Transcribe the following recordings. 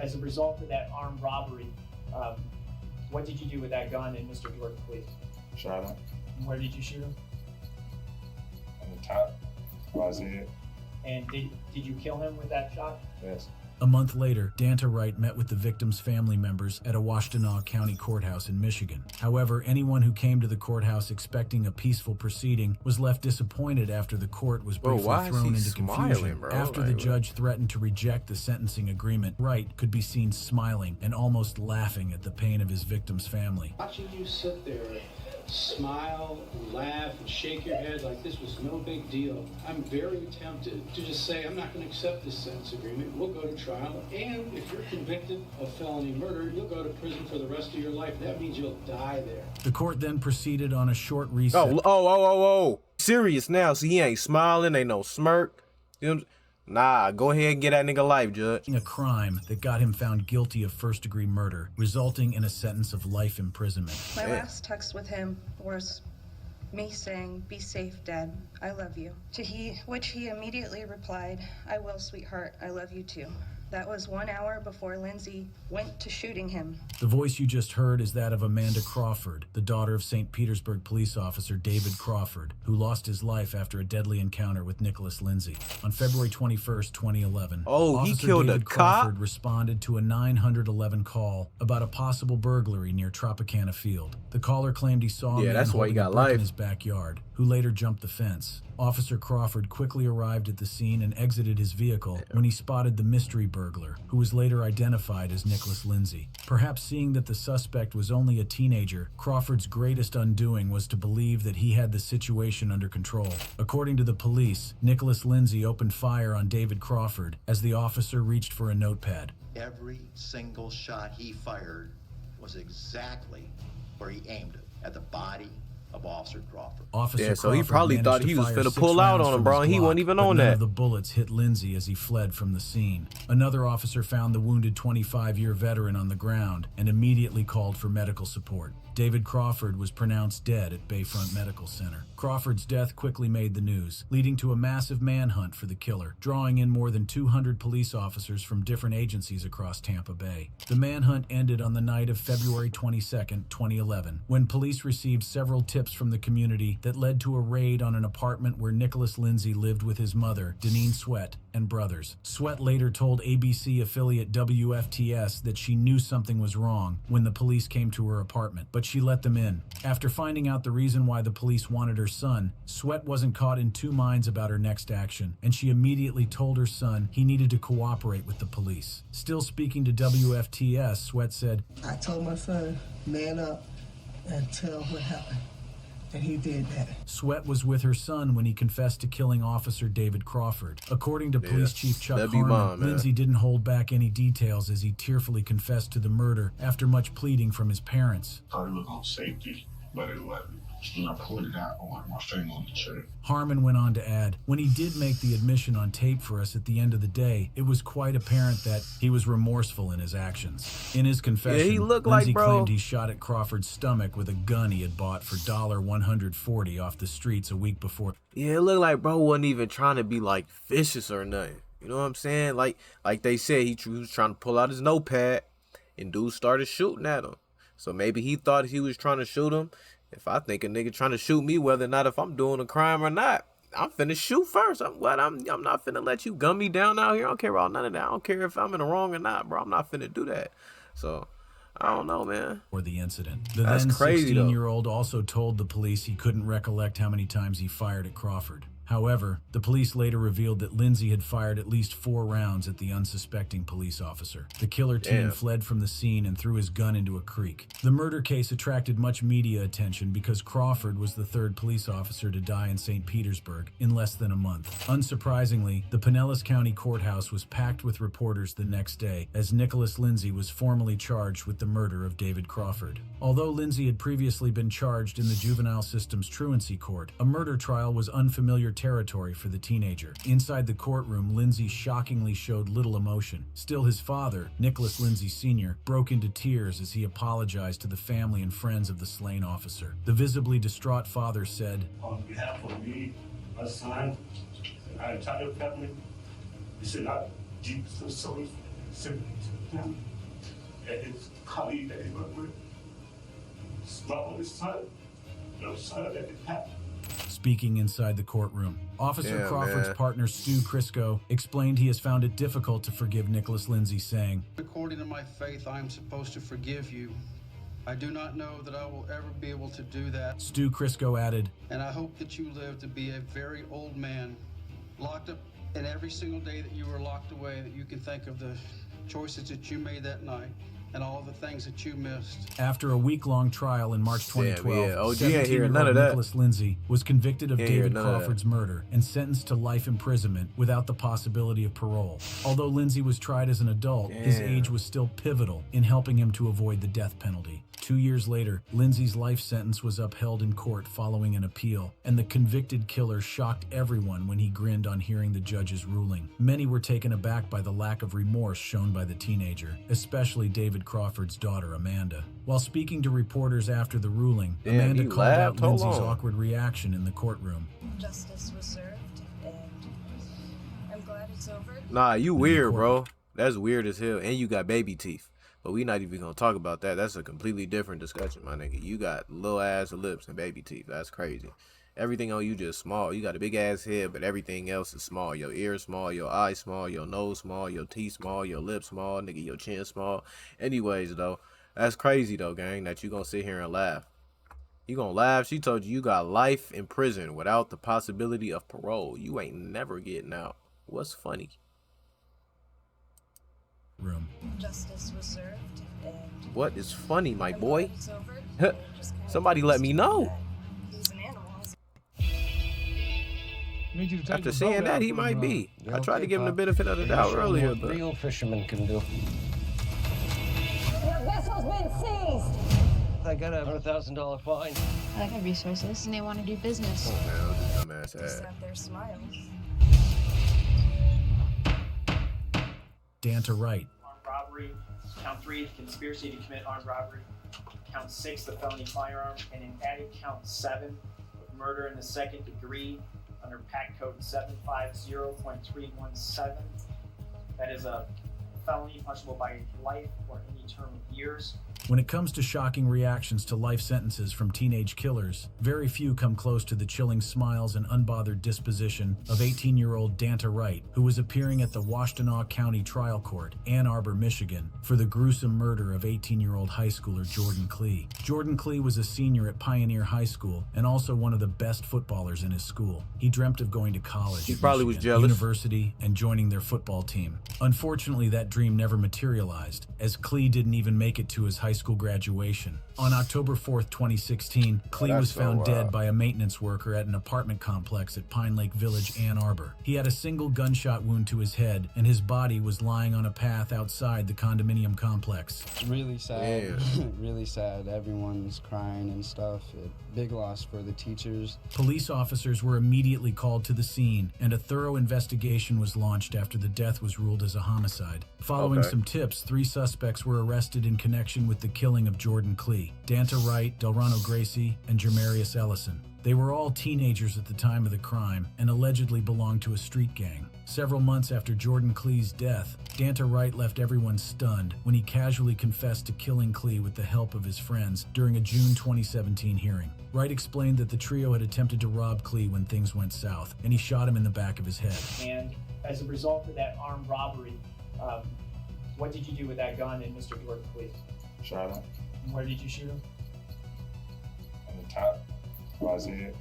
as a result of that armed robbery, what did you do with that gun in Mr. Jordan, please? Shot him. And where did you shoot him? On the top of his head. And did you kill him with that shot? Yes. A month later, Danta Wright met with the victim's family members at a Washtenaw County courthouse in Michigan. However, anyone who came to the courthouse expecting a peaceful proceeding was left disappointed after the court was briefly thrown into confusion. After the judge threatened to reject the sentencing agreement, Wright could be seen smiling and almost laughing at the pain of his victim's family. Watching you sit there, smile, laugh, and shake your head like this was no big deal, I'm very tempted to just say, I'm not going to accept this sentence agreement. We'll go to trial, and if you're convicted of felony murder, you'll go to prison for the rest of your life. That means you'll die there. The court then proceeded on a short recess. Oh. Serious now, so he ain't smiling, ain't no smirk. You know, nah, go ahead and get that nigga life, Judge. A crime that got him found guilty of first-degree murder, resulting in a sentence of life imprisonment. My last text with him was me saying, "Be safe, Dad. I love you." To which he immediately replied, "I will, sweetheart. I love you too." That was 1 hour before Lindsay went to shooting him. The voice you just heard is that of Amanda Crawford, the daughter of St. Petersburg police officer David Crawford, who lost his life after a deadly encounter with Nicholas Lindsay. On February 21st, 2011, he killed David a cop? Crawford responded to a 911 call about a possible burglary near Tropicana Field. The caller claimed he saw a man that's why he holding got a brick life. in his backyard, who later jumped the fence. Officer Crawford quickly arrived at the scene and exited his vehicle when he spotted the mystery burglar, who was later identified as Nicholas Lindsay. Perhaps seeing that the suspect was only a teenager, Crawford's greatest undoing was to believe that he had the situation under control. According to the police, Nicholas Lindsay opened fire on David Crawford as the officer reached for a notepad. Every single shot he fired was exactly where he aimed it, at the body of Officer Crawford. So he probably thought he was finna pull out on him, bro, and he wasn't even on None that. of the bullets hit Lindsay as he fled from the scene. Another officer found the wounded 25-year veteran on the ground and immediately called for medical support. David Crawford was pronounced dead at Bayfront Medical Center. Crawford's death quickly made the news, leading to a massive manhunt for the killer, drawing in more than 200 police officers from different agencies across Tampa Bay. The manhunt ended on the night of February 22nd, 2011, when police received several tips from the community that led to a raid on an apartment where Nicholas Lindsay lived with his mother, Deneen Sweat, and brothers. Sweat later told ABC affiliate WFTS that she knew something was wrong when the police came to her apartment, but she let them in. After finding out the reason why the police wanted her son, Sweat wasn't caught in two minds about her next action, and she immediately told her son he needed to cooperate with the police. Still speaking to WFTS, Sweat said, "I told my son, man up and tell what happened. And he did that." Sweat was with her son when he confessed to killing Officer David Crawford. According to Police Chief Chuck Harmon, Lindsay didn't hold back any details as he tearfully confessed to the murder after much pleading from his parents. Thought it was on safety, but it wasn't. When I pulled it out, I my finger on the trigger. Harmon went on to add, when he did make the admission on tape for us at the end of the day, it was quite apparent that he was remorseful in his actions. In his confession, Lindsay claimed he shot at Crawford's stomach with a gun he had bought for $140 off the streets a week before. Yeah, it looked like bro wasn't even trying to be like vicious or nothing. You know what I'm saying? Like they said, he was trying to pull out his notepad and dude started shooting at him. So maybe he thought he was trying to shoot him. If I think a nigga trying to shoot me, whether or not if I'm doing a crime or not, I'm finna shoot first. I'm not finna let you gun me down out here. I don't care about none of that. I don't care if I'm in the wrong or not, bro. I'm not finna do that. So I don't know, man. Or the incident. The That's then crazy, 16-year-old also told the police he couldn't recollect how many times he fired at Crawford. However, the police later revealed that Lindsay had fired at least 4 rounds at the unsuspecting police officer. The killer team fled from the scene and threw his gun into a creek. The murder case attracted much media attention because Crawford was the 3rd police officer to die in St. Petersburg in less than a month. Unsurprisingly, the Pinellas County Courthouse was packed with reporters the next day as Nicholas Lindsay was formally charged with the murder of David Crawford. Although Lindsay had previously been charged in the Juvenile Systems Truancy Court, a murder trial was unfamiliar territory for the teenager. Inside the courtroom, Lindsay shockingly showed little emotion. Still, his father, Nicholas Lindsay Sr., broke into tears as he apologized to the family and friends of the slain officer. The visibly distraught father said, "On behalf of me, my son, and our entire family, we send our deep sympathy him and his colleague that he worked with. Small his son, no son that it happened. Speaking inside the courtroom, Officer Yeah, Crawford's man. partner Stu Crisco explained he has found it difficult to forgive Nicholas Lindsay, saying, According to my faith, I am supposed to forgive you. I do not know that I will ever be able to do that, Stu Crisco added, and I hope that you live to be a very old man, locked up, and every single day that you were locked away, that you can think of the choices that you made that night and all the things that you missed. After a week-long trial in March Damn, 2012, yeah. OG ain't hearing none 17-year-old of that. Nicholas Lindsay was convicted of Ain't hearing David none of that. Crawford's murder and sentenced to life imprisonment without the possibility of parole. Although Lindsay was tried as an adult, his Damn. age was still pivotal in helping him to avoid the death penalty. 2 years later, Lindsay's life sentence was upheld in court following an appeal, and the convicted killer shocked everyone when he grinned on hearing the judge's ruling. Many were taken aback by the lack of remorse shown by the teenager, especially David Crawford's daughter, Amanda. While speaking to reporters after the ruling, Damn, Amanda he called out laughed? Hold Lindsay's on. awkward reaction in the courtroom. Justice was served, and I'm glad it's over. Nah, you weird, bro. That's weird as hell. And you got baby teeth. But we not even gonna talk about that. That's a completely different discussion, my nigga. You got little ass lips and baby teeth. That's crazy. Everything on you just small. You got a big ass head, but everything else is small. Your ears small, your eyes small, your nose small, your teeth small, your lips small, nigga, your chin small. Anyways, though, that's crazy though, gang, that you gonna sit here and laugh. You gonna laugh? She told you got life in prison without the possibility of parole. You ain't never getting out. What's funny? Room. Justice was served, and What is funny, my I'm boy? glad it's over. And it just kinda Somebody let me know. that he's an animal. After saying that, he might be. I tried to give him the benefit of the doubt earlier, but real fishermen can do. Your vessel's been seized. I got a $100,000 fine. I have resources, and they want to do business. oh man, this dumbass Just ass. have their smiles. Danta Wright. Armed robbery. Count 3, conspiracy to commit armed robbery. Count 6, the felony firearm. And in added count 7, of murder in the second degree under PAC code 750.317. That is a felony punishable by life or any term of years. When it comes to shocking reactions to life sentences from teenage killers, very few come close to the chilling smiles and unbothered disposition of 18-year-old Danta Wright, who was appearing at the Washtenaw County Trial Court, Ann Arbor, Michigan, for the gruesome murder of 18-year-old high schooler Jordan Klee. Jordan Klee was a senior at Pioneer High School and also one of the best footballers in his school. He dreamt of going to college, He at probably was Michigan, jealous. university, and joining their football team. Unfortunately, that dream never materialized, as Klee didn't even make it to his high school graduation. On October 4th, 2016, Klee that's was so found dead wild. by a maintenance worker at an apartment complex at Pine Lake Village, Ann Arbor. He had a single gunshot wound to his head, and his body was lying on a path outside the condominium complex. It's really sad. Yeah. Really sad. Everyone's crying and stuff. Big loss for the teachers. Police officers were immediately called to the scene, and a thorough investigation was launched after the death was ruled as a homicide. Following Okay. some tips, 3 suspects were arrested in connection with the killing of Jordan Klee: Danta Wright, Delrano Gracie, and Jermarius Ellison. They were all teenagers at the time of the crime and allegedly belonged to a street gang. Several months after Jordan Klee's death, Danta Wright left everyone stunned when he casually confessed to killing Klee with the help of his friends during a June 2017 hearing. Wright explained that the trio had attempted to rob Klee when things went south, and he shot him in the back of his head. And as a result of that armed robbery, what did you do with that gun in Mr. Jordan Klee? Shot him And where did you shoot him? on the top of his head.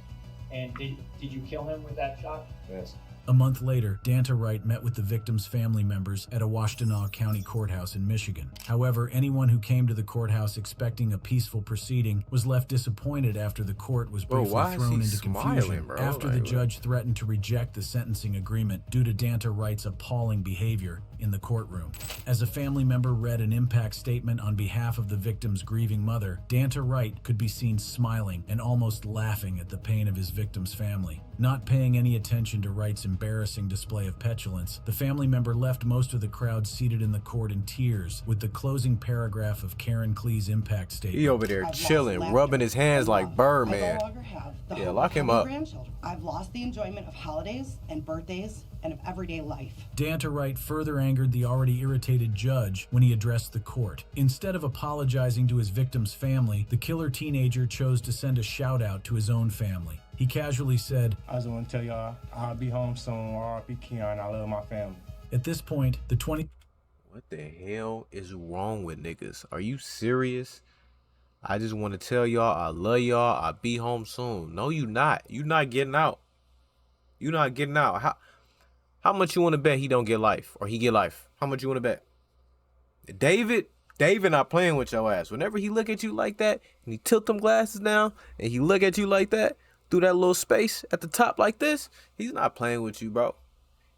And did you kill him with that shot? Yes. A month later, Danta Wright met with the victim's family members at a Washtenaw County courthouse in Michigan. However, anyone who came to the courthouse expecting a peaceful proceeding was left disappointed after the court was Bro, briefly why is thrown he into smiling, confusion bro? after Like, the what? judge threatened to reject the sentencing agreement due to Danta Wright's appalling behavior in the courtroom. As a family member read an impact statement on behalf of the victim's grieving mother, Danta Wright could be seen smiling and almost laughing at the pain of his victim's family. Not paying any attention to Wright's embarrassing display of petulance, the family member left most of the crowd seated in the court in tears with the closing paragraph of Karen Klee's impact statement. He over there chilling, rubbing his hands like Birdman. I no longer have the Yeah, hope lock of him having up. grandchildren. I've lost the enjoyment of holidays and birthdays and of everyday life. Danta Wright further angered the already irritated judge when he addressed the court. Instead of apologizing to his victim's family, the killer teenager chose to send a shout out to his own family. He casually said, "I just want to tell y'all, I'll be home soon. R.I.P. Keon, I love my family." At this point, the 20... What the hell is wrong with niggas? Are you serious? I just want to tell y'all I love y'all. I'll be home soon. No, you not. You not getting out. You not getting out. How much you want to bet he don't get life or he get life? How much you want to bet? David not playing with your ass. Whenever he look at you like that and he tilt them glasses down and he look at you like that through that little space at the top like this, he's not playing with you, bro.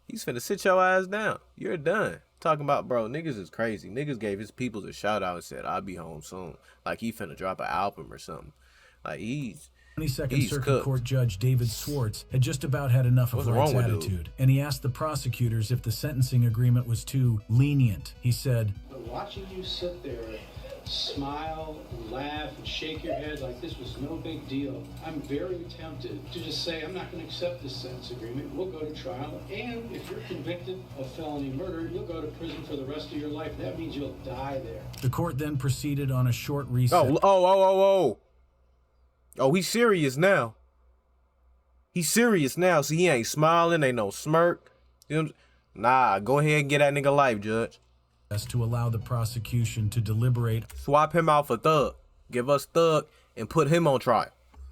He's finna sit your ass down. You're done. Talking about, bro, niggas is crazy. Niggas gave his peoples a shout out and said, "I'll be home soon." Like he finna drop an album or something. Like he's 22nd Circuit cooked. Court Judge David Swartz had just about had enough of What's Wright's wrong with attitude, and he asked the prosecutors if the sentencing agreement was too lenient. He said, But watching you sit there and smile, laugh, and shake your head like this was no big deal, I'm very tempted to just say, I'm not going to accept this sentence agreement. We'll go to trial, and if you're convicted of felony murder, you'll go to prison for the rest of your life. That means you'll die there. The court then proceeded on a short reset. Oh, he's serious now. He's serious now. See, he ain't smiling, ain't no smirk. You know what I'm saying? Nah, go ahead and get that nigga life, Judge. To allow the prosecution to deliberate. Swap him out for Thug. Give us Thug and put him on trial.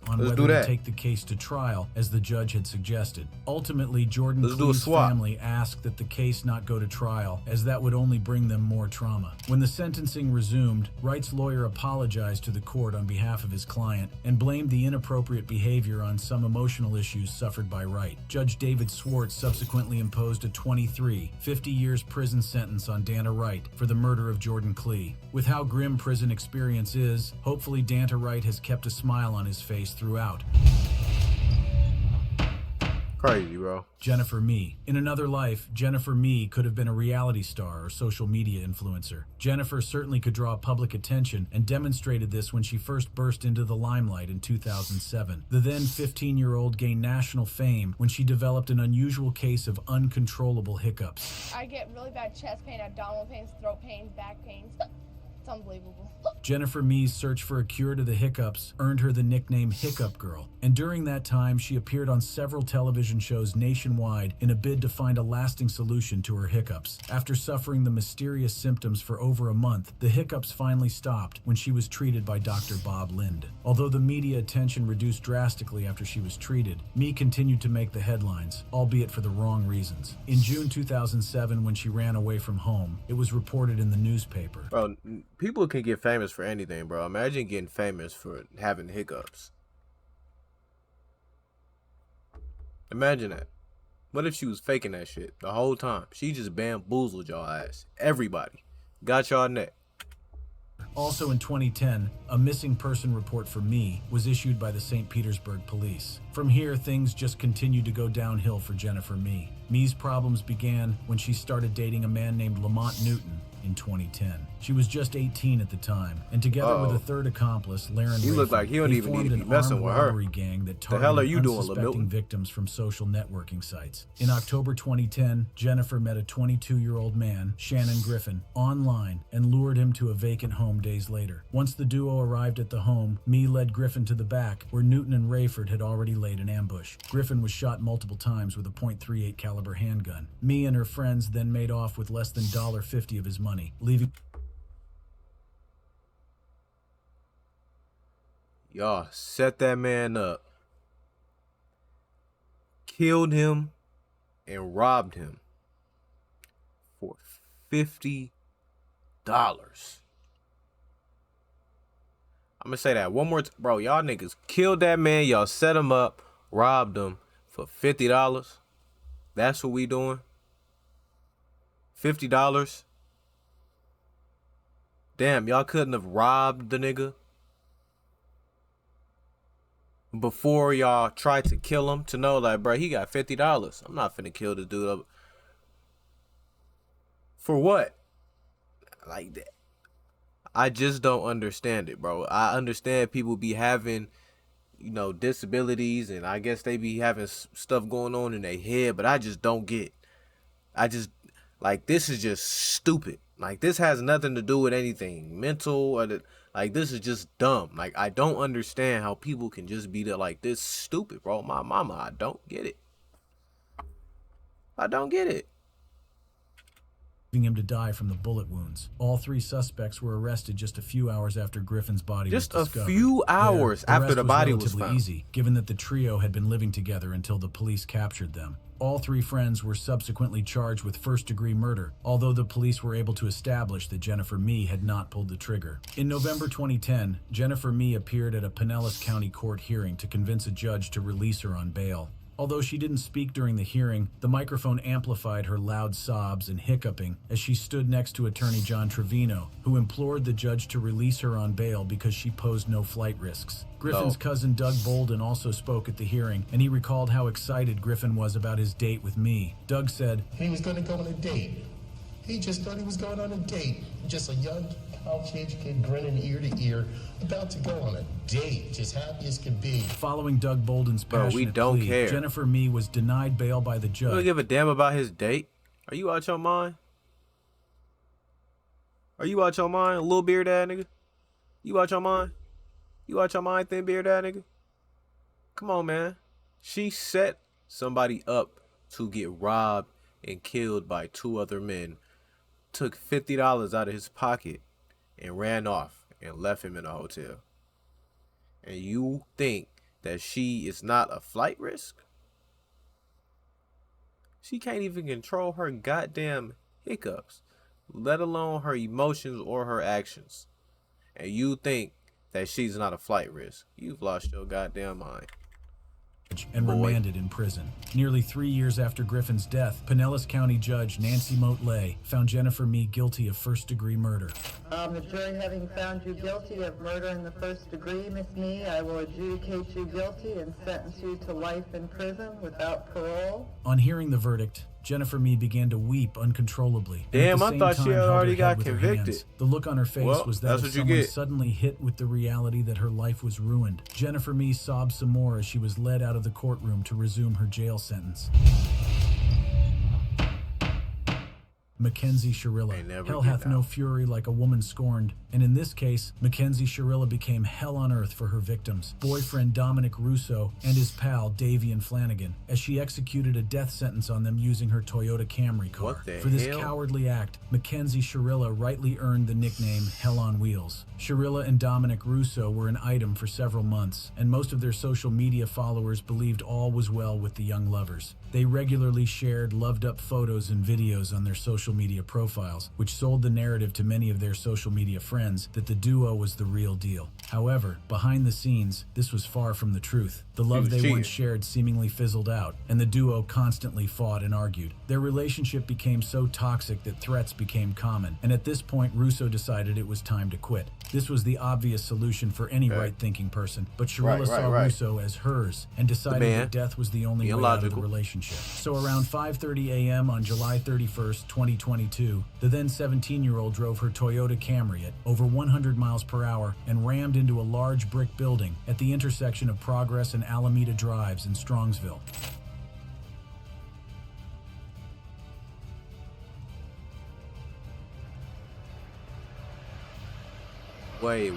On Let's whether do that. to take the case to trial, as the judge had suggested. Ultimately, Jordan Let's do a Clee's swap. family asked that the case not go to trial, as that would only bring them more trauma. When the sentencing resumed, Wright's lawyer apologized to the court on behalf of his client and blamed the inappropriate behavior on some emotional issues suffered by Wright. Judge David Swartz subsequently imposed a 50 years prison sentence on Danta Wright for the murder of Jordan Clee. With how grim prison experience is, hopefully Danta Wright has kept a smile on his face throughout. Crazy, bro. Jennifer Mee. In another life, Jennifer Mee could have been a reality star or social media influencer. Jennifer certainly could draw public attention and demonstrated this when she first burst into the limelight in 2007. The then 15-year-old gained national fame when she developed an unusual case of uncontrollable hiccups. I get really bad chest pain, abdominal pains, throat pains, back pains. It's unbelievable. Jennifer Mee's search for a cure to the hiccups earned her the nickname Hiccup Girl, and during that time she appeared on several television shows nationwide in a bid to find a lasting solution to her hiccups. After suffering the mysterious symptoms for over a month, the hiccups finally stopped when she was treated by Dr. Bob Lind. Although the media attention reduced drastically after she was treated, Mee continued to make the headlines, albeit for the wrong reasons. In June 2007, when she ran away from home, it was reported in the newspaper. Bro, people can get famous for anything, bro. Imagine getting famous for having hiccups. Imagine that. What if she was faking that shit the whole time? She just bamboozled y'all ass. Everybody. Got y'all neck. Also in 2010, a missing person report for Mee was issued by the St. Petersburg police. From here, things just continued to go downhill for Jennifer Mee. Mee's problems began when she started dating a man named Lamont Newton in 2010. She was just 18 at the time, and together with a third accomplice, Laren He looked Rayford, like he don't they even formed need to be an messing armed with her. robbery gang that The hell are targeted you doing, unsuspecting LaMilton? victims from social networking sites. In October 2010, Jennifer met a 22-year-old man, Shannon Griffin, online and lured him to a vacant home days later. Once the duo arrived at the home, Mee led Griffin to the back, where Newton and Rayford had already laid an ambush. Griffin was shot multiple times with a .38 caliber handgun. Mee and her friends then made off with less than $50 of his money, leaving... Y'all set that man up, killed him, and robbed him for $50. I'm gonna say that one more time. Bro, y'all niggas killed that man. Y'all set him up, robbed him for $50. That's what we doing? $50? Damn, y'all couldn't have robbed the nigga before y'all tried to kill him to know, like, bro, he got $50. I'm not finna kill this dude up. For what? Like that. I just don't understand it, bro. I understand people be having, you know, disabilities, and I guess they be having stuff going on in their head, but I just don't get I just, like, this is just stupid. Like, this has nothing to do with anything mental or like, this is just dumb. Like, I don't understand how people can just be like this stupid, bro. My mama, I don't get it. I don't get it. Leaving him to die from the bullet wounds. All 3 suspects were arrested just a few hours after Griffin's body was discovered. Just a few hours after the body was found. Easy, given that the trio had been living together until the police captured them. All 3 friends were subsequently charged with first-degree murder, although the police were able to establish that Jennifer Mee had not pulled the trigger. In November 2010, Jennifer Mee appeared at a Pinellas County court hearing to convince a judge to release her on bail. Although she didn't speak during the hearing, the microphone amplified her loud sobs and hiccuping as she stood next to attorney John Trevino, who implored the judge to release her on bail because she posed no flight risks. Griffin's cousin Doug Bolden also spoke at the hearing, and he recalled how excited Griffin was about his date with Mee. Doug said, he was going to go on a date. He just thought he was going on a date. Just a young college-age kid grinning ear to ear, about to go on a date, just happy as could be. Following Doug Bolden's passionate plea, Jennifer Mee was denied bail by the judge. You don't give a damn about his date? Are you out your mind? Are you out your mind, little beard ass nigga? You out your mind? You out your mind, thin beard ass nigga? Come on, man. She set somebody up to get robbed and killed by 2 other men, took $50 out of his pocket, and ran off and left him in a hotel. And you think that she is not a flight risk? She can't even control her goddamn hiccups, let alone her emotions or her actions. And you think that she's not a flight risk? You've lost your goddamn mind. And remanded in prison. Nearly 3 years after Griffin's death, Pinellas County Judge Nancy Motley found Jennifer Mee guilty of first-degree murder. The jury having found you guilty of murder in the first degree, Miss Mee, I will adjudicate you guilty and sentence you to life in prison without parole. On hearing the verdict, Jennifer Mee began to weep uncontrollably. Damn, I thought she had already got convicted. The look on her face was that of someone get. suddenly hit with the reality that her life was ruined. Jennifer Mee sobbed some more as she was led out of the courtroom to resume her jail sentence. Mackenzie Shirilla. Hell hath no fury like a woman scorned. And in this case, Mackenzie Shirilla became hell on earth for her victims, boyfriend Dominic Russo and his pal Davian Flanagan, as she executed a death sentence on them using her Toyota Camry car. For this cowardly act, Mackenzie Shirilla rightly earned the nickname Hell on Wheels. Shirilla and Dominic Russo were an item for several months, and most of their social media followers believed all was well with the young lovers. They regularly shared loved-up photos and videos on their social media profiles, which sold the narrative to many of their social media friends that the duo was the real deal. However, behind the scenes, this was far from the truth. The love they once shared seemingly fizzled out, and the duo constantly fought and argued. Their relationship became so toxic that threats became common, and at this point, Russo decided it was time to quit. This was the obvious solution for any right-thinking person, but Shirilla saw Russo as hers and decided that death was the only way out of the relationship. So around 5:30 a.m. on July 31st, 2022, the then 17-year-old drove her Toyota Camry at over 100 miles per hour and rammed into a large brick building at the intersection of Progress and Alameda Drives in Strongsville. Wait.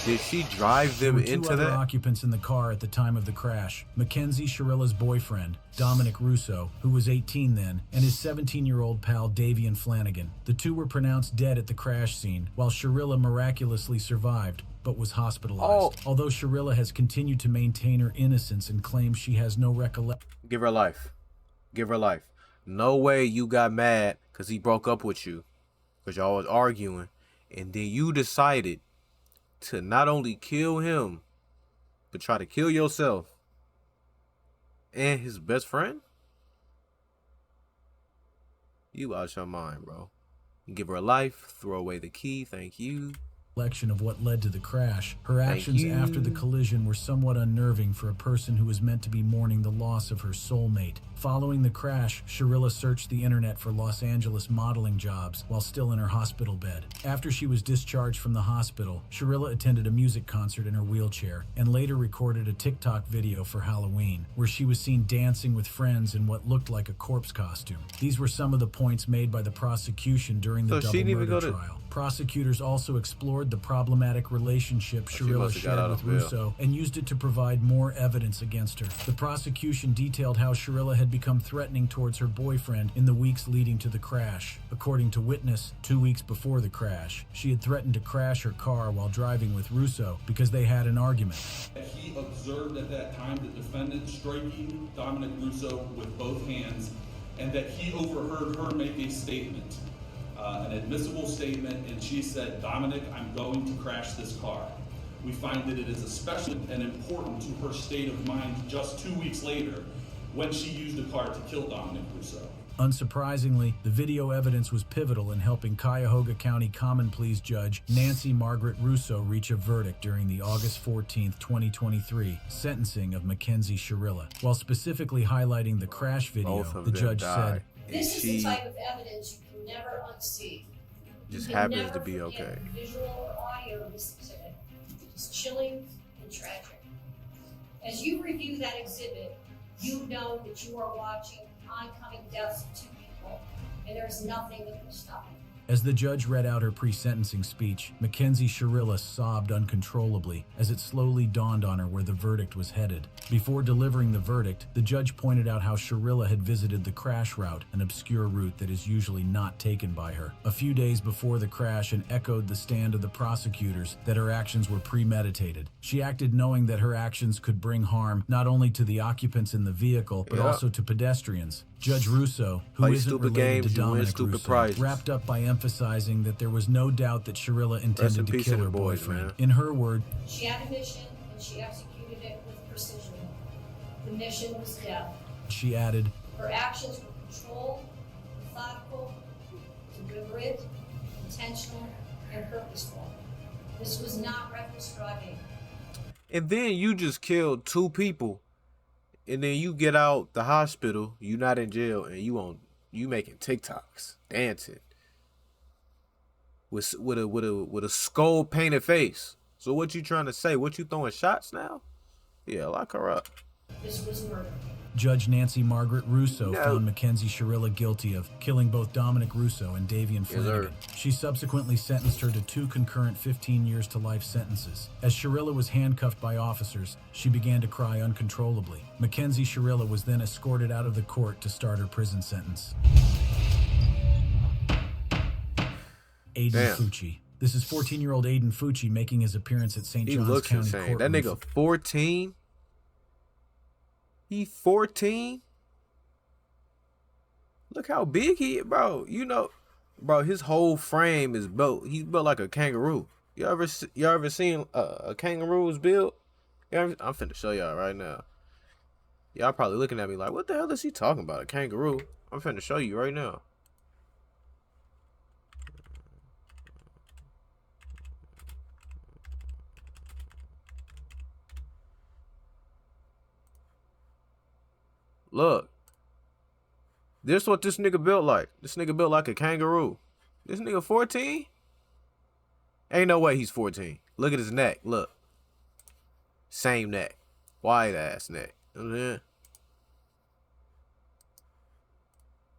Did she drive them into that? There were 2 other that? occupants in the car at the time of the crash. Mackenzie Shirilla's boyfriend, Dominic Russo, who was 18 then, and his 17-year-old pal Davian Flanagan. The 2 were pronounced dead at the crash scene, while Shirilla miraculously survived, but was hospitalized. Although Shirilla has continued to maintain her innocence and claims she has no recollection. Give her life. Give her life. No way you got mad because he broke up with you, because y'all was arguing, and then you decided to not only kill him, but try to kill yourself and his best friend? You out your mind, bro. Give her life, throw away the key, thank you. recollection of what led to the crash, her actions after the collision were somewhat unnerving for a person who was meant to be mourning the loss of her soulmate. Following the crash, Sharilla searched the internet for Los Angeles modeling jobs while still in her hospital bed. After she was discharged from the hospital, Sharilla attended a music concert in her wheelchair and later recorded a TikTok video for Halloween, where she was seen dancing with friends in what looked like a corpse costume. These were some of the points made by the prosecution during the double murder trial. Prosecutors also explored the problematic relationship Sharilla shared with Russo and used it to provide more evidence against her. The prosecution detailed how Sharilla had become threatening towards her boyfriend in the weeks leading to the crash. According to witness, 2 weeks before the crash, she had threatened to crash her car while driving with Russo because they had an argument. He observed at that time the defendant striking Dominic Russo with both hands, and that he overheard her make a statement. An admissible statement, and she said, "Dominic, I'm going to crash this car." We find that it is especially and important to her state of mind just 2 weeks later when she used a car to kill Dominic Russo. Unsurprisingly, the video evidence was pivotal in helping Cuyahoga County Common Pleas Judge Nancy Margaret Russo reach a verdict during the August 14, 2023 sentencing of Mackenzie Sharilla. While specifically highlighting the crash video, the judge said, "This is the type of evidence you can never unsee. Just You can happens never to be forget okay." the visual or audio of this exhibit. It's chilling and tragic. As you review that exhibit, you know that you are watching oncoming deaths of two people, and there's nothing that can stop it. As the judge read out her pre-sentencing speech, Mackenzie Sharilla sobbed uncontrollably as it slowly dawned on her where the verdict was headed. Before delivering the verdict, the judge pointed out how Sharilla had visited the crash route, an obscure route that is usually not taken by her, a few days before the crash, and echoed the stand of the prosecutors that her actions were premeditated. She acted knowing that her actions could bring harm not only to the occupants in the vehicle, but also to pedestrians. Judge Russo, who isn't related to Dominic Russo, wrapped up by emphasizing that there was no doubt that Sharilla intended to kill her boyfriend. In her word, She had a mission, and she executed it with precision. The mission was death. she added, Her actions were controlled, methodical, deliberate, intentional, and purposeful. This was not reckless driving. And then you just killed 2 people, and then you get out the hospital, you not in jail, and you making TikToks, dancing with a skull painted face. So what you trying to say? What you throwing shots now? Yeah, lock her up. This was murder. Judge Nancy Margaret Russo found Mackenzie Sharilla guilty of killing both Dominic Russo and Davian Flanagan. She subsequently sentenced her to 2 concurrent 15 years to life sentences. As Sharilla was handcuffed by officers, she began to cry uncontrollably. Mackenzie Sharilla was then escorted out of the court to start her prison sentence. Aiden Fucci. This is 14-year-old Aiden Fucci making his appearance at St. Johns County insane. Courtroom. That nigga 14? He 14? Look how big he is, bro. You know, bro, his whole frame is built. He's built like a kangaroo. You ever seen a kangaroo's build? I'm finna show y'all right now. Y'all probably looking at me like, what the hell is he talking about? A kangaroo? I'm finna show you right now. Look. This what this nigga built like. This nigga built like a kangaroo. This nigga 14? Ain't no way he's 14. Look at his neck. Look. Same neck. Wide ass neck. You know what I'm saying?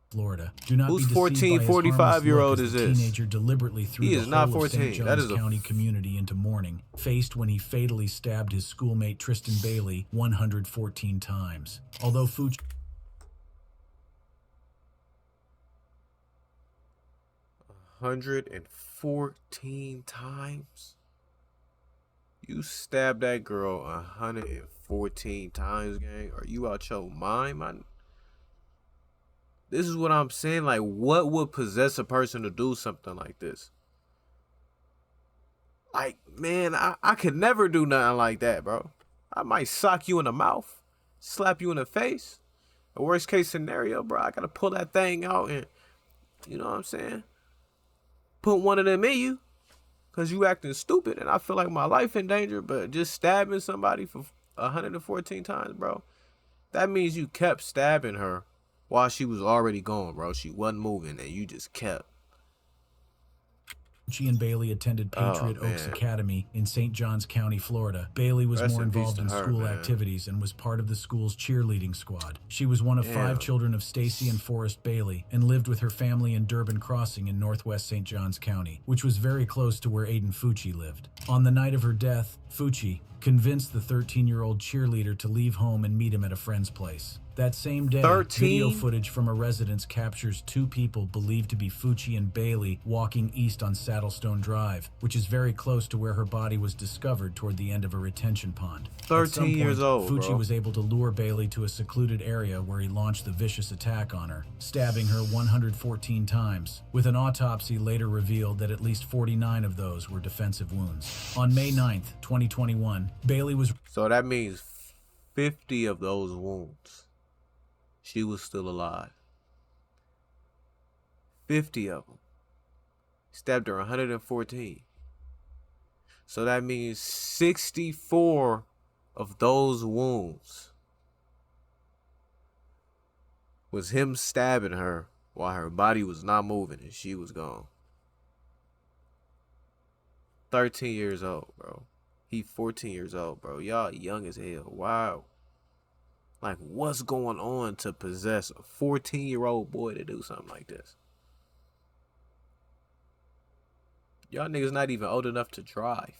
Florida. Do not Who's be 14, 45-year-old is this? Teenager deliberately threw He the is not whole 14. of St. That Johns is a County community into mourning, faced when he fatally stabbed his schoolmate Tristan Bailey 114 times. Although Fucci 114 times? You stabbed that girl 114 times, gang? Are you out your mind, man? This is what I'm saying. Like, what would possess a person to do something like this? Like, man, I could never do nothing like that, bro. I might sock you in the mouth, slap you in the face. The worst case scenario, bro, I gotta pull that thing out and, you know what I'm saying? Put one of them in you. because you acting stupid and I feel like my life in danger, but just stabbing somebody for 114 times, bro, that means you kept stabbing her while she was already gone, bro. She wasn't moving and you just kept. Fucci and Bailey attended Patriot Oaks Academy in St. Johns County, Florida. Bailey was more involved in school activities and was part of the school's cheerleading squad. She was one of 5 children of Stacy and Forrest Bailey and lived with her family in Durbin Crossing in northwest St. Johns County, which was very close to where Aiden Fucci lived. On the night of her death, Fucci convinced the 13-year-old cheerleader to leave home and meet him at a friend's place. That same day, 13? Video footage from a residence captures 2 people believed to be Fucci and Bailey walking east on Saddlestone Drive, which is very close to where her body was discovered toward the end of a retention pond. 13 years old, Fucci bro. was able to lure Bailey to a secluded area where he launched the vicious attack on her, stabbing her 114 times, with an autopsy later revealed that at least 49 of those were defensive wounds. On May 9th, 2021, Bailey was... So that means 50 of those wounds, she was still alive. 50 of them. Stabbed her 114. So that means 64 of those wounds was him stabbing her while her body was not moving and she was gone. 13 years old, bro. He 14 years old, bro. Y'all young as hell. Wow. Like, what's going on to possess a 14-year-old boy to do something like this? Y'all niggas not even old enough to drive.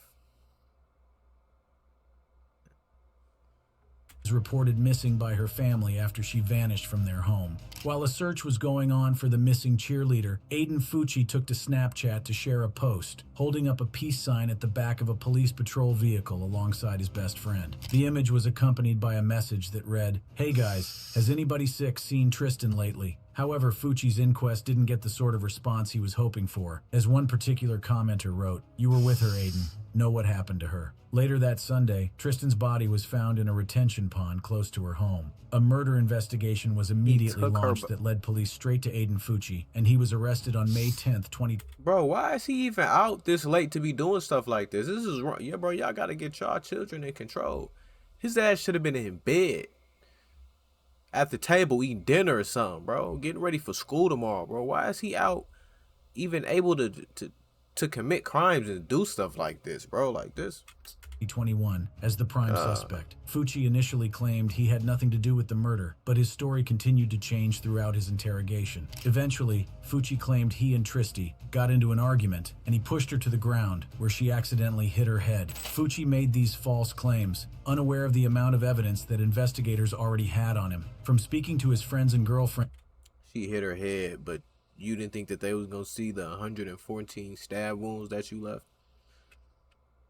Was reported missing by her family after she vanished from their home. While a search was going on for the missing cheerleader, Aiden Fucci took to Snapchat to share a post, holding up a peace sign at the back of a police patrol vehicle alongside his best friend. The image was accompanied by a message that read, "Hey guys, has anybody sick seen Tristan lately?" However, Fucci's inquest didn't get the sort of response he was hoping for. As one particular commenter wrote, "You were with her, Aiden. Know what happened to her." Later that Sunday, Tristan's body was found in a retention pond close to her home. A murder investigation was immediately launched that led police straight to Aiden Fucci, and he was arrested on May 10th, 2020. Bro, why is he even out this late to be doing stuff like this? This is wrong. Yeah, bro, y'all gotta get y'all children in control. His ass should have been in bed at the table eating dinner or something, bro. Getting ready for school tomorrow, bro. Why is he out even able to commit crimes and do stuff like this, bro? Like this. 2021 as the prime suspect. Fucci initially claimed he had nothing to do with the murder, but his story continued to change throughout his interrogation. Eventually, Fucci claimed he and Tristy got into an argument, and he pushed her to the ground, where she accidentally hit her head. Fucci made these false claims, unaware of the amount of evidence that investigators already had on him. From speaking to his friends and girlfriend, she hit her head, but you didn't think that they was gonna see the 114 stab wounds that you left?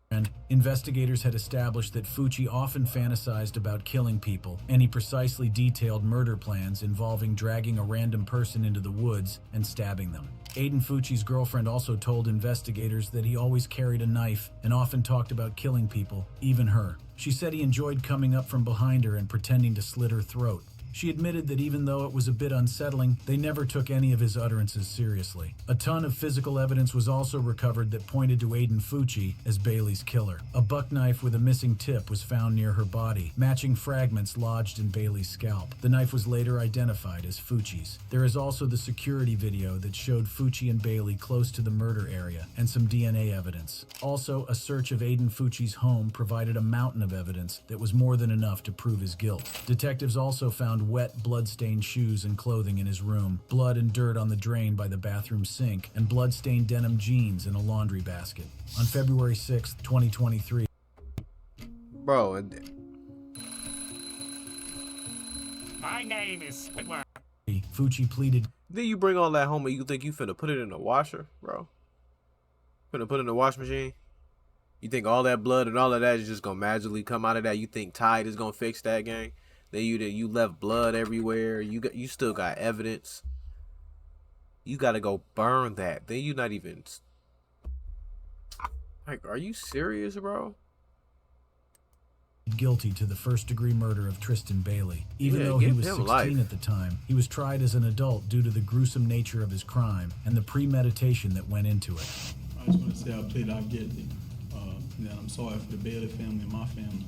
And investigators had established that Fucci often fantasized about killing people, and he precisely detailed murder plans involving dragging a random person into the woods and stabbing them. Aiden Fucci's girlfriend also told investigators that he always carried a knife and often talked about killing people, even her. She said he enjoyed coming up from behind her and pretending to slit her throat. She admitted that even though it was a bit unsettling, they never took any of his utterances seriously. A ton of physical evidence was also recovered that pointed to Aiden Fucci as Bailey's killer. A buck knife with a missing tip was found near her body, matching fragments lodged in Bailey's scalp. The knife was later identified as Fucci's. There is also the security video that showed Fucci and Bailey close to the murder area, and some DNA evidence. Also, a search of Aiden Fucci's home provided a mountain of evidence that was more than enough to prove his guilt. Detectives also found wet, blood-stained shoes and clothing in his room, blood and dirt on the drain by the bathroom sink, and blood-stained denim jeans in a laundry basket. On February 6, 2023... Bro, my name is Squidward. Fucci pleaded... Then you bring all that home and you think you finna put it in the washer, bro? Finna put it in the wash machine? You think all that blood and all of that is just gonna magically come out of that? You think Tide is gonna fix that, gang? Then you left blood everywhere. You still got evidence. You gotta go burn that. Then you not even like, are you serious, bro? Guilty to the first-degree murder of Tristan Bailey. Even though he was 16 at the time, he was tried as an adult due to the gruesome nature of his crime and the premeditation that went into it. just want to say I plead not guilty. And I'm sorry for the Bailey family and my family.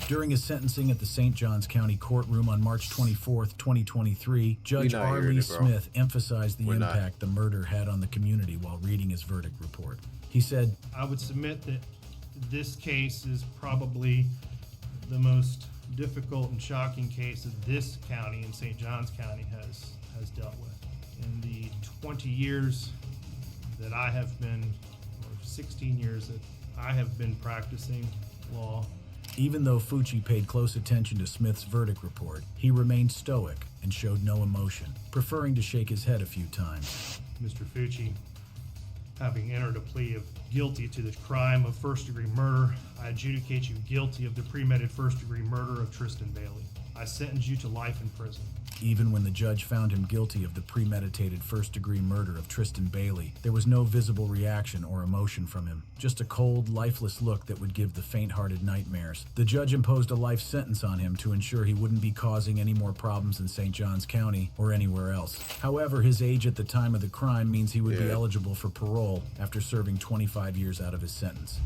During his sentencing at the St. Johns County courtroom on March 24th, 2023, Judge R. Lee Smith emphasized the impact the murder had on the community while reading his verdict report. He said, I would submit that this case is probably the most difficult and shocking case that this county and St. Johns County has dealt with. In the 20 years that I have been, or 16 years that I have been practicing law. Even though Fucci paid close attention to Smith's verdict report, he remained stoic and showed no emotion, preferring to shake his head a few times. Mr. Fucci, having entered a plea of guilty to the crime of first-degree murder, I adjudicate you guilty of the premeditated first-degree murder of Tristan Bailey. I sentence you to life in prison. Even when the judge found him guilty of the premeditated first-degree murder of Tristan Bailey, there was no visible reaction or emotion from him, just a cold, lifeless look that would give the faint-hearted nightmares. The judge imposed a life sentence on him to ensure he wouldn't be causing any more problems in St. Johns County or anywhere else. However, his age at the time of the crime means he would be eligible for parole after serving 25 years out of his sentence.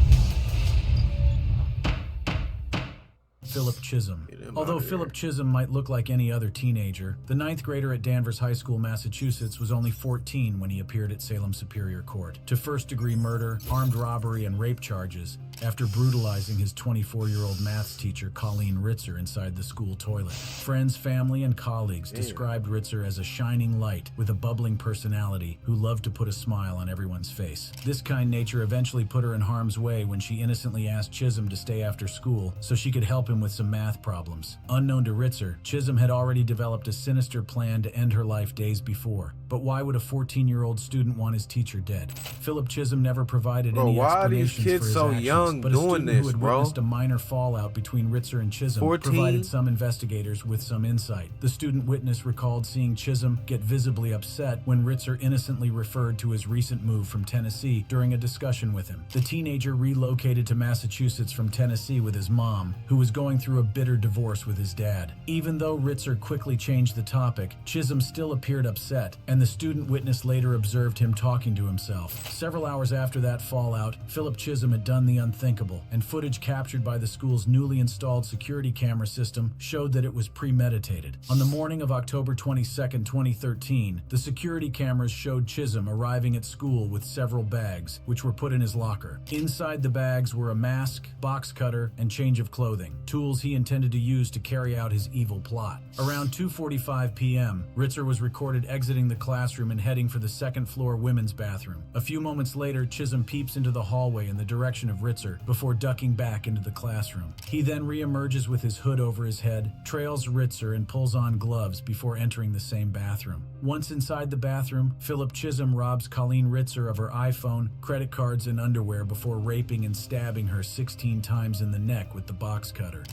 Philip Chisholm. Although Philip Chisholm might look like any other teenager, the 9th grader at Danvers High School, Massachusetts was only 14 when he appeared at Salem Superior Court to first-degree murder, armed robbery, and rape charges after brutalizing his 24-year-old maths teacher, Colleen Ritzer, inside the school toilet. Friends, family, and colleagues described Ritzer as a shining light with a bubbling personality who loved to put a smile on everyone's face. This kind nature eventually put her in harm's way when she innocently asked Chisholm to stay after school so she could help him with some math problems. Unknown to Ritzer, Chisholm had already developed a sinister plan to end her life days before. But why would a 14-year-old student want his teacher dead? Philip Chisholm never provided any explanations for his actions, but a student who had witnessed a minor fallout between Ritzer and Chisholm provided some investigators with some insight. The student witness recalled seeing Chisholm get visibly upset when Ritzer innocently referred to his recent move from Tennessee during a discussion with him. The teenager relocated to Massachusetts from Tennessee with his mom, who was going through a bitter divorce with his dad. Even though Ritzer quickly changed the topic, Chisholm still appeared upset, and the student witness later observed him talking to himself. Several hours after that fallout, Philip Chisholm had done the unthinkable, and footage captured by the school's newly installed security camera system showed that it was premeditated. On the morning of October 22, 2013, the security cameras showed Chisholm arriving at school with several bags, which were put in his locker. Inside the bags were a mask, box cutter, and change of clothing, tools he intended to use to carry out his evil plot. Around 2:45 p.m., Ritzer was recorded exiting the classroom and heading for the second-floor women's bathroom. A few moments later, Chisholm peeps into the hallway in the direction of Ritzer before ducking back into the classroom. He then re-emerges with his hood over his head, trails Ritzer, and pulls on gloves before entering the same bathroom. Once inside the bathroom, Philip Chisholm robs Colleen Ritzer of her iPhone, credit cards, and underwear before raping and stabbing her 16 times in the neck with the box cutter.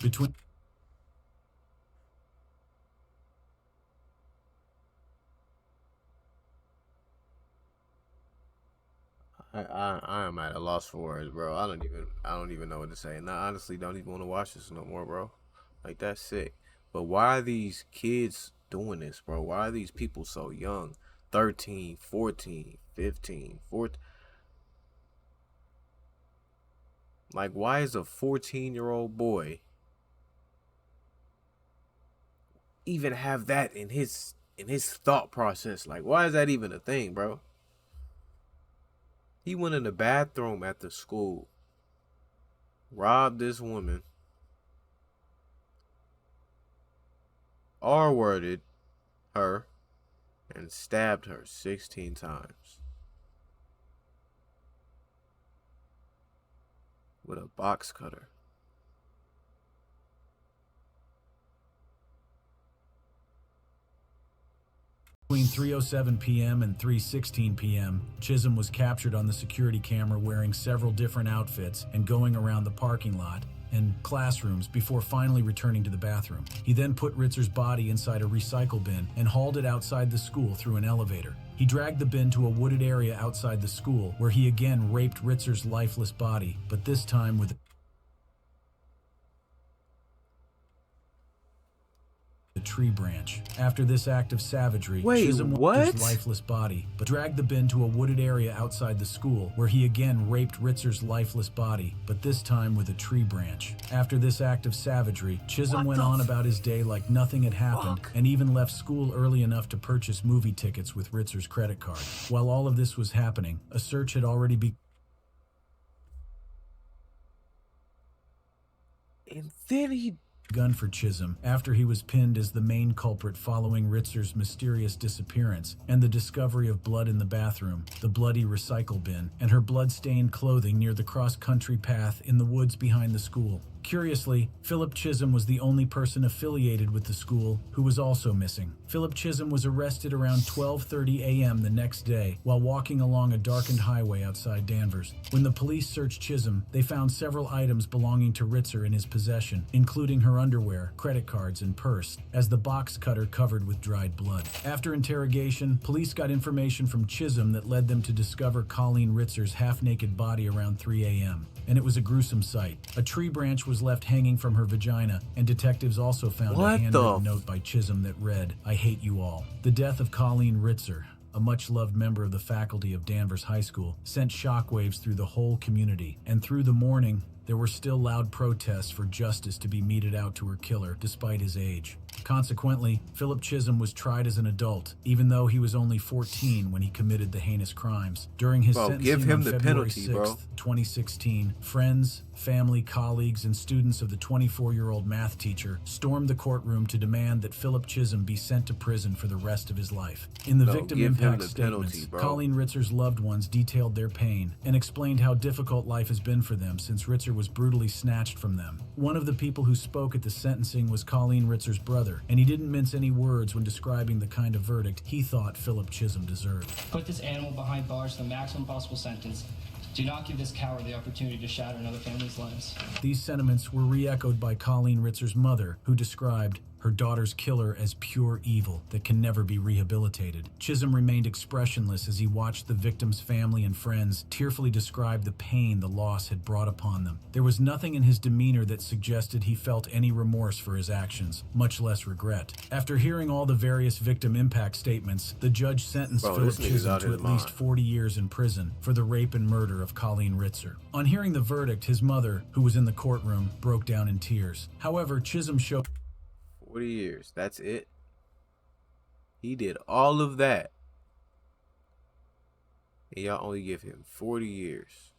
I am at a loss for words, bro. I don't even know what to say. And I honestly don't even want to watch this no more, bro. Like, that's sick. But why are these kids doing this, bro? Why are these people so young? 13, 14, 15, 14. Like, why is a 14-year-old boy even have that in his thought process? Like, why is that even a thing, bro? He went in the bathroom at the school, robbed this woman, R-worded her, and stabbed her 16 times with a box cutter. Between 3:07 p.m. and 3:16 p.m., Chisholm was captured on the security camera wearing several different outfits and going around the parking lot and classrooms before finally returning to the bathroom. He then put Ritzer's body inside a recycle bin and hauled it outside the school through an elevator. He dragged the bin to a wooded area outside the school where he again raped Ritzer's lifeless body, but this time with a a tree branch. After this act of savagery, Wait, Chisholm what? Ritzer's lifeless body, but dragged the bin to a wooded area outside the school, where he again raped Ritzer's lifeless body, but this time with a tree branch. After this act of savagery, Chisholm went on about his day like nothing had happened, and even left school early enough to purchase movie tickets with Ritzer's credit card. While all of this was happening, a search had already begun. And then he Gun for Chisholm after he was pinned as the main culprit following Ritzer's mysterious disappearance and the discovery of blood in the bathroom, the bloody recycle bin, and her blood-stained clothing near the cross-country path in the woods behind the school. Curiously, Philip Chisholm was the only person affiliated with the school who was also missing. Philip Chisholm was arrested around 12:30 a.m. the next day while walking along a darkened highway outside Danvers. When the police searched Chisholm, they found several items belonging to Ritzer in his possession, including her underwear, credit cards, and purse, as the box cutter covered with dried blood. After interrogation, police got information from Chisholm that led them to discover Colleen Ritzer's half-naked body around 3 a.m. And it was a gruesome sight. A tree branch was left hanging from her vagina, and detectives also found a handwritten note by Chisholm that read, "I hate you all." The death of Colleen Ritzer, a much-loved member of the faculty of Danvers High School, sent shockwaves through the whole community, and through the morning, there were still loud protests for justice to be meted out to her killer, despite his age. Consequently, Philip Chisholm was tried as an adult, even though he was only 14 when he committed the heinous crimes. During his sentencing give him on the February penalty, 6th, 2016, friends, family, colleagues, and students of the 24-year-old math teacher stormed the courtroom to demand that Philip Chisholm be sent to prison for the rest of his life. In the victim give him impact the statements, penalty, bro. Colleen Ritzer's loved ones detailed their pain and explained how difficult life has been for them since Ritzer was brutally snatched from them. One of the people who spoke at the sentencing was Colleen Ritzer's brother, and he didn't mince any words when describing the kind of verdict he thought Philip Chisholm deserved. Put this animal behind bars for the maximum possible sentence. Do not give this coward the opportunity to shatter another family's lives. These sentiments were re-echoed by Colleen Ritzer's mother, who described her daughter's killer as pure evil that can never be rehabilitated. Chisholm remained expressionless as he watched the victim's family and friends tearfully describe the pain the loss had brought upon them. There was nothing in his demeanor that suggested he felt any remorse for his actions, much less regret. After hearing all the various victim impact statements, the judge sentenced Philip Chisholm to at least 40 years in prison for the rape and murder of Colleen Ritzer. On hearing the verdict, his mother, who was in the courtroom, broke down in tears. However, Chisholm showed 40 years. That's it. He did all of that. And y'all only give him 40 years.